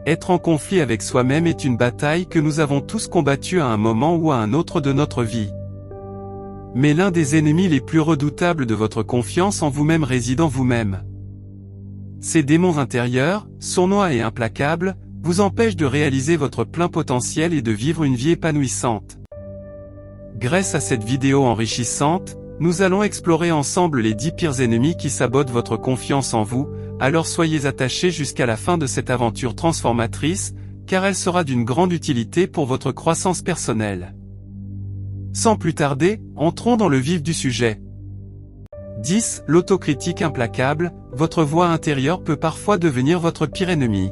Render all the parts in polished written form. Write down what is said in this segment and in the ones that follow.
Être en conflit avec soi-même est une bataille que nous avons tous combattue à un moment ou à un autre de notre vie. Mais l'un des ennemis les plus redoutables de votre confiance en vous-même réside en vous-même. Ces démons intérieurs, sournois et implacables, vous empêchent de réaliser votre plein potentiel et de vivre une vie épanouissante. Grâce à cette vidéo enrichissante, nous allons explorer ensemble les 10 pires ennemis qui sabotent votre confiance en vous, alors soyez attachés jusqu'à la fin de cette aventure transformatrice, car elle sera d'une grande utilité pour votre croissance personnelle. Sans plus tarder, entrons dans le vif du sujet. 10. L'autocritique implacable, votre voix intérieure peut parfois devenir votre pire ennemi.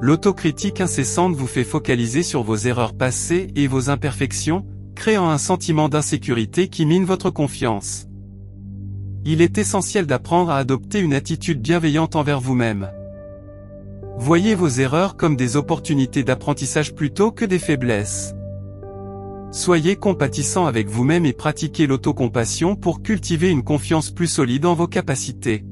L'autocritique incessante vous fait focaliser sur vos erreurs passées et vos imperfections, créant un sentiment d'insécurité qui mine votre confiance. Il est essentiel d'apprendre à adopter une attitude bienveillante envers vous-même. Voyez vos erreurs comme des opportunités d'apprentissage plutôt que des faiblesses. Soyez compatissant avec vous-même et pratiquez l'autocompassion pour cultiver une confiance plus solide en vos capacités.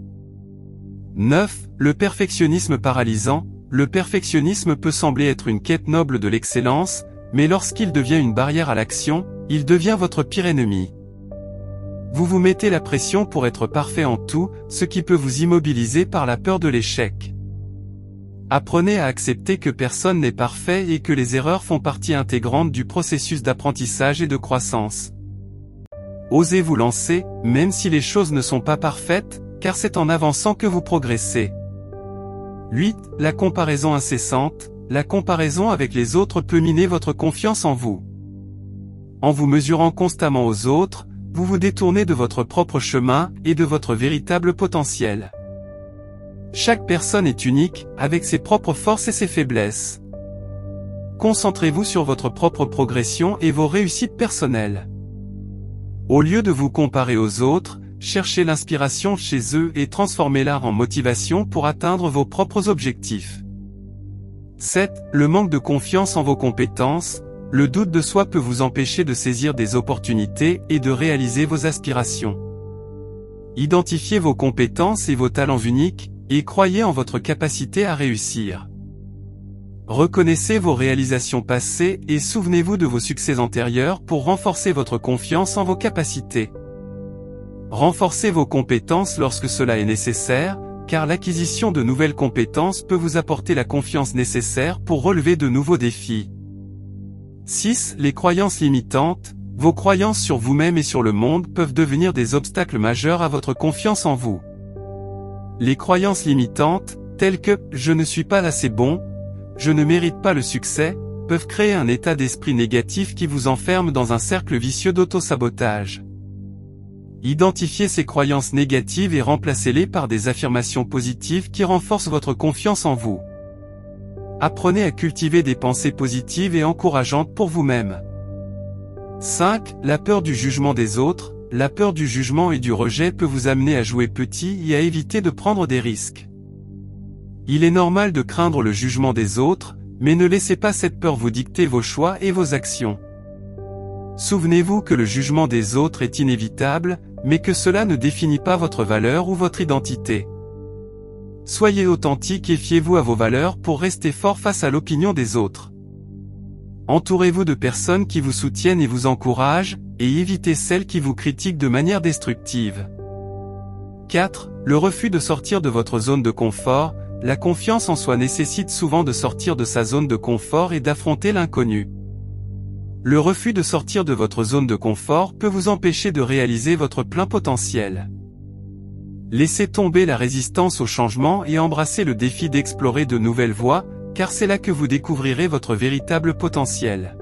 9. Le perfectionnisme paralysant. Le perfectionnisme peut sembler être une quête noble de l'excellence, mais lorsqu'il devient une barrière à l'action, il devient votre pire ennemi. Vous vous mettez la pression pour être parfait en tout, ce qui peut vous immobiliser par la peur de l'échec. Apprenez à accepter que personne n'est parfait et que les erreurs font partie intégrante du processus d'apprentissage et de croissance. Osez vous lancer, même si les choses ne sont pas parfaites, car c'est en avançant que vous progressez. 8. La comparaison incessante. La comparaison avec les autres peut miner votre confiance en vous. En vous mesurant constamment aux autres, vous vous détournez de votre propre chemin et de votre véritable potentiel. Chaque personne est unique, avec ses propres forces et ses faiblesses. Concentrez-vous sur votre propre progression et vos réussites personnelles. Au lieu de vous comparer aux autres, cherchez l'inspiration chez eux et transformez-la en motivation pour atteindre vos propres objectifs. 7. Le manque de confiance en vos compétences. Le doute de soi peut vous empêcher de saisir des opportunités et de réaliser vos aspirations. Identifiez vos compétences et vos talents uniques, et croyez en votre capacité à réussir. Reconnaissez vos réalisations passées et souvenez-vous de vos succès antérieurs pour renforcer votre confiance en vos capacités. Renforcez vos compétences lorsque cela est nécessaire, car l'acquisition de nouvelles compétences peut vous apporter la confiance nécessaire pour relever de nouveaux défis. 6. Les croyances limitantes. Vos croyances sur vous-même et sur le monde peuvent devenir des obstacles majeurs à votre confiance en vous. Les croyances limitantes, telles que « je ne suis pas assez bon »,« je ne mérite pas le succès », peuvent créer un état d'esprit négatif qui vous enferme dans un cercle vicieux d'auto-sabotage. Identifiez ces croyances négatives et remplacez-les par des affirmations positives qui renforcent votre confiance en vous. Apprenez à cultiver des pensées positives et encourageantes pour vous-même. 5. La peur du jugement des autres. La peur du jugement et du rejet peut vous amener à jouer petit et à éviter de prendre des risques. Il est normal de craindre le jugement des autres, mais ne laissez pas cette peur vous dicter vos choix et vos actions. Souvenez-vous que le jugement des autres est inévitable, mais que cela ne définit pas votre valeur ou votre identité. Soyez authentique et fiez-vous à vos valeurs pour rester fort face à l'opinion des autres. Entourez-vous de personnes qui vous soutiennent et vous encouragent, et évitez celles qui vous critiquent de manière destructive. 4. Le refus de sortir de votre zone de confort. La confiance en soi nécessite souvent de sortir de sa zone de confort et d'affronter l'inconnu. Le refus de sortir de votre zone de confort peut vous empêcher de réaliser votre plein potentiel. Laissez tomber la résistance au changement et embrassez le défi d'explorer de nouvelles voies, car c'est là que vous découvrirez votre véritable potentiel.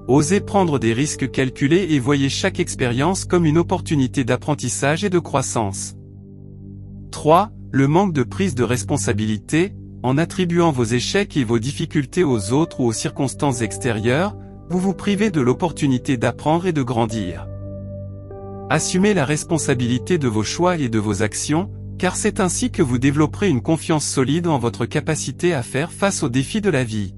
Osez prendre des risques calculés et voyez chaque expérience comme une opportunité d'apprentissage et de croissance. 3. Le manque de prise de responsabilité. En attribuant vos échecs et vos difficultés aux autres ou aux circonstances extérieures, vous vous privez de l'opportunité d'apprendre et de grandir. Assumez la responsabilité de vos choix et de vos actions, car c'est ainsi que vous développerez une confiance solide en votre capacité à faire face aux défis de la vie.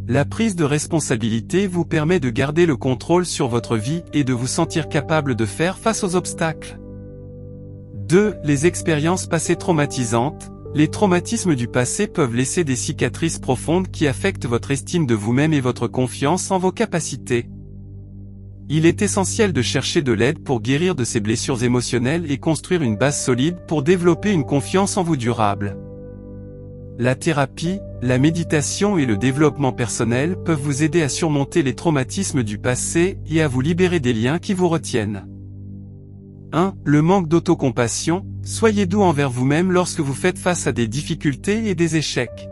La prise de responsabilité vous permet de garder le contrôle sur votre vie et de vous sentir capable de faire face aux obstacles. 2. Les expériences passées traumatisantes. Les traumatismes du passé peuvent laisser des cicatrices profondes qui affectent votre estime de vous-même et votre confiance en vos capacités. Il est essentiel de chercher de l'aide pour guérir de ces blessures émotionnelles et construire une base solide pour développer une confiance en vous durable. La thérapie, la méditation et le développement personnel peuvent vous aider à surmonter les traumatismes du passé et à vous libérer des liens qui vous retiennent. 1. Le manque d'autocompassion. Soyez doux envers vous-même lorsque vous faites face à des difficultés et des échecs.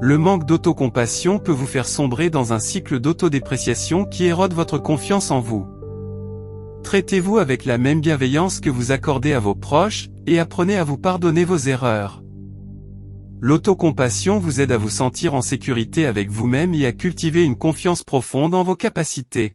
Le manque d'autocompassion peut vous faire sombrer dans un cycle d'autodépréciation qui érode votre confiance en vous. Traitez-vous avec la même bienveillance que vous accordez à vos proches, et apprenez à vous pardonner vos erreurs. L'autocompassion vous aide à vous sentir en sécurité avec vous-même et à cultiver une confiance profonde en vos capacités.